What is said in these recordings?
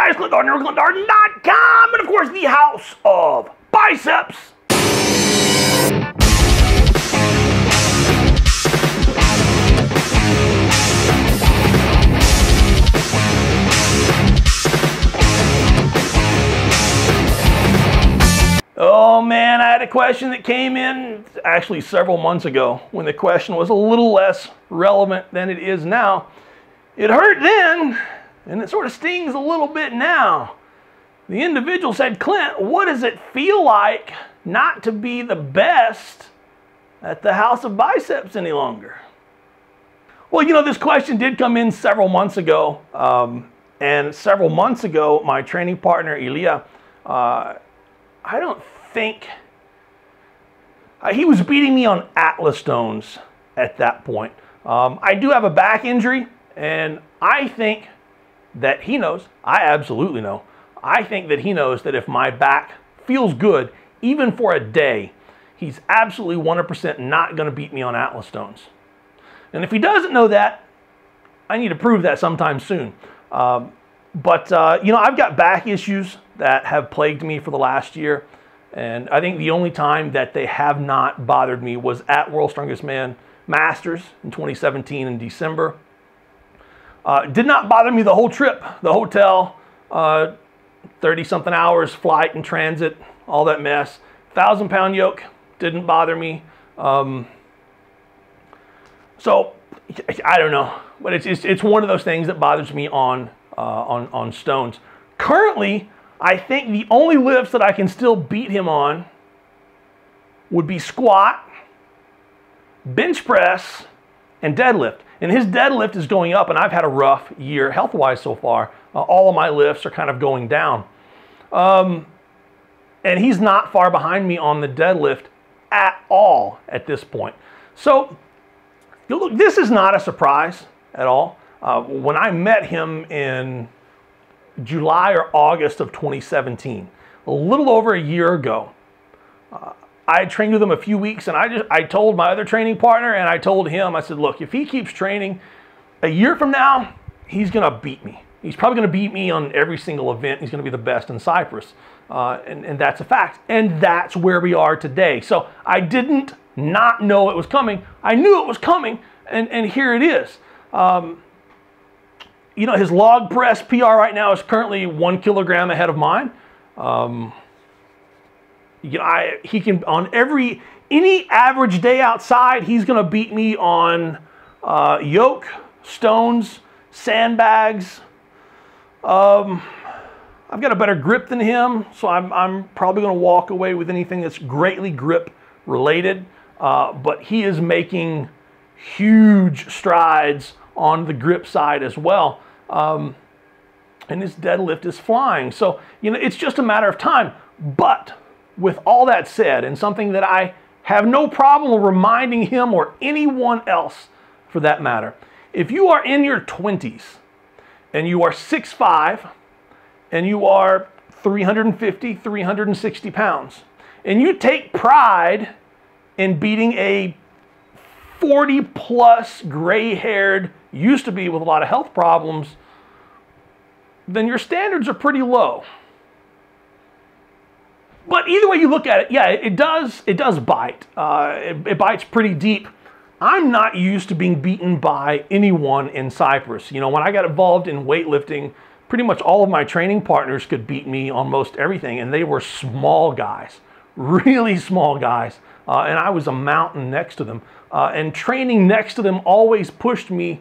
guys, ClintDarden.com, and of course the House of Biceps. Oh man, I had a question that came in actually several months ago when the question was a little less relevant than it is now. It hurt then, and it sort of stings a little bit now. The individual said, Clint, what does it feel like not to be the best at the House of Biceps any longer? Well, you know, this question did come in several months ago, and several months ago, my training partner, Ilya, I don't think, he was beating me on Atlas stones at that point. I do have a back injury, and I think that he knows, I absolutely know, I think that he knows that if my back feels good, even for a day, he's absolutely 100% not going to beat me on Atlas stones. And if he doesn't know that, I need to prove that sometime soon. But you know, I've got back issues that have plagued me for the last year. And I think the only time that they have not bothered me was at World's Strongest Man Masters in 2017 in December. Did not bother me the whole trip, the hotel, 30-something hours, flight and transit, all that mess. 1,000-pound yoke didn't bother me. So I don't know, but it's one of those things that bothers me on stones. Currently, I think the only lifts that I can still beat him on would be squat, bench press, and deadlift. And his deadlift is going up, and I've had a rough year health-wise so far. All of my lifts are kind of going down. And he's not far behind me on the deadlift at all at this point. So, look, this is not a surprise at all. When I met him in July or August of 2017, a little over a year ago, I had trained with him a few weeks, and I told my other training partner, and I told him, I said, look, if he keeps training, a year from now, he's going to beat me. He's probably going to beat me on every single event. He's going to be the best in Cyprus. And that's a fact. And that's where we are today. So I didn't not know it was coming. I knew it was coming, and here it is. You know, his log press PR right now is currently 1 kilogram ahead of mine. You know, he can, on any average day outside, he's going to beat me on yoke, stones, sandbags. I've got a better grip than him, so I'm probably going to walk away with anything that's greatly grip related. But he is making huge strides on the grip side as well. And his deadlift is flying. So, you know, it's just a matter of time. But with all that said, and something that I have no problem reminding him or anyone else for that matter, if you are in your 20s and you are 6'5", and you are 350, 360 pounds, and you take pride in beating a 40-plus gray-haired, used to be with a lot of health problems, then your standards are pretty low. But either way you look at it, yeah, it does bite. It bites pretty deep. I'm not used to being beaten by anyone in Cyprus. You know, when I got involved in weightlifting, pretty much all of my training partners could beat me on most everything, and they were small guys, really small guys. And I was a mountain next to them. And training next to them always pushed me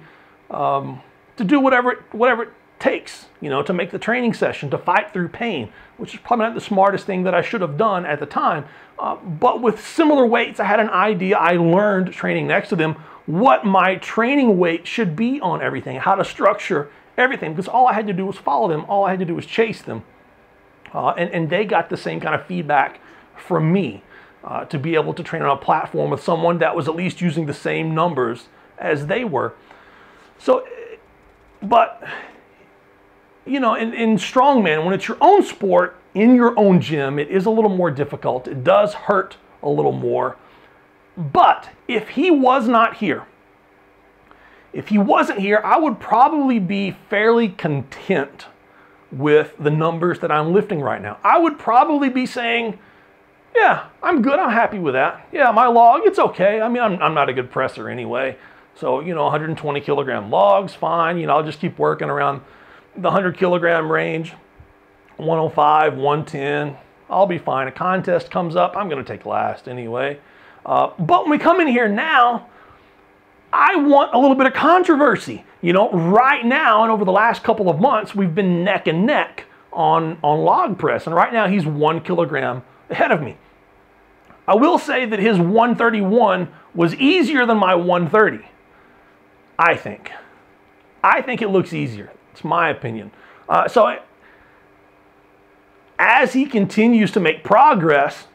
to do whatever it takes, you know, to make the training session, to fight through pain, which is probably not the smartest thing that I should have done at the time. But with similar weights, I had an idea. I learned training next to them what my training weight should be on everything, how to structure everything, because all I had to do was follow them. All I had to do was chase them. And they got the same kind of feedback from me to be able to train on a platform with someone that was at least using the same numbers as they were. So, but, you know, in strongman, when it's your own sport, in your own gym, it is a little more difficult. It does hurt a little more. But if he was not here, if he wasn't here, I would probably be fairly content with the numbers that I'm lifting right now. I would probably be saying, yeah, I'm good. I'm happy with that. Yeah, my log, it's okay. I mean, I'm not a good presser anyway. So, 120 kilogram logs, fine. I'll just keep working around the 100 kilogram range, 105, 110. I'll be fine. A contest comes up, I'm going to take last anyway. But when we come in here now, I want a little bit of controversy. Right now and over the last couple of months, we've been neck and neck on log press. And right now he's 1 kilogram ahead of me. I will say that his 131 was easier than my 130. I think it looks easier. It's my opinion. So as he continues to make progress,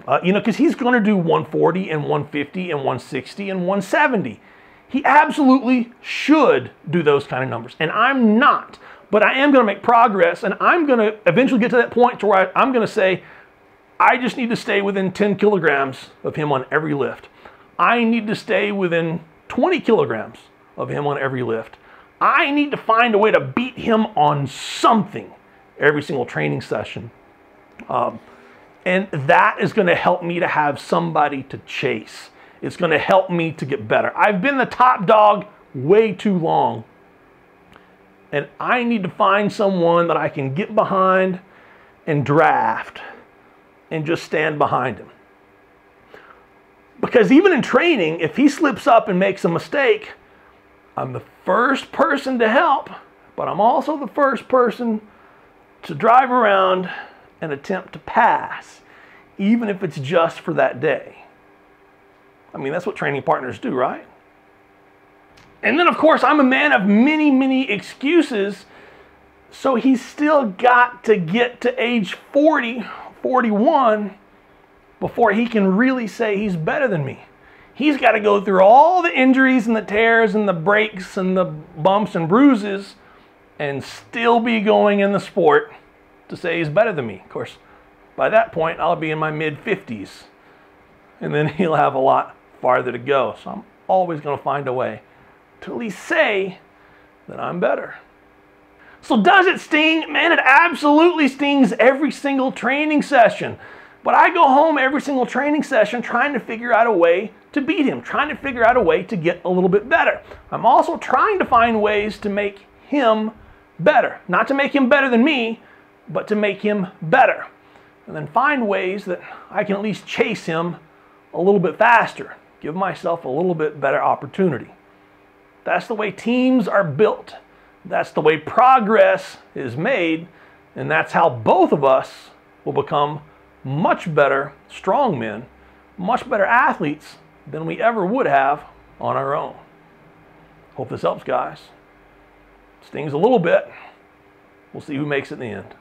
because he's going to do 140 and 150 and 160 and 170. He absolutely should do those kind of numbers. And I'm not. But I am going to make progress, and I'm going to eventually get to that point to where I'm going to say, I just need to stay within 10 kilograms of him on every lift. I need to stay within 20 kilograms of him on every lift. I need to find a way to beat him on something every single training session. And that is going to help me to have somebody to chase. It's going to help me to get better. I've been the top dog way too long. And I need to find someone that I can get behind and draft and just stand behind him. Because even in training, if he slips up and makes a mistake, I'm the first person to help, but I'm also the first person to drive around and attempt to pass, even if it's just for that day. I mean, that's what training partners do, right? And then, of course, I'm a man of many, many excuses, so he's still got to get to age 40, 41 before he can really say he's better than me. He's got to go through all the injuries and the tears and the breaks and the bumps and bruises and still be going in the sport to say he's better than me. Of course, by that point, I'll be in my mid-50s, and then he'll have a lot farther to go. So I'm always going to find a way to at least say that I'm better. So does it sting? Man, it absolutely stings every single training session. But I go home every single training session trying to figure out a way to beat him, trying to figure out a way to get a little bit better. I'm also trying to find ways to make him better. Not to make him better than me, but to make him better. And then find ways that I can at least chase him a little bit faster, give myself a little bit better opportunity. That's the way teams are built. That's the way progress is made, and that's how both of us will become much better strongmen, much better athletes than we ever would have on our own. Hope this helps, guys. Stings a little bit. We'll see who makes it in the end.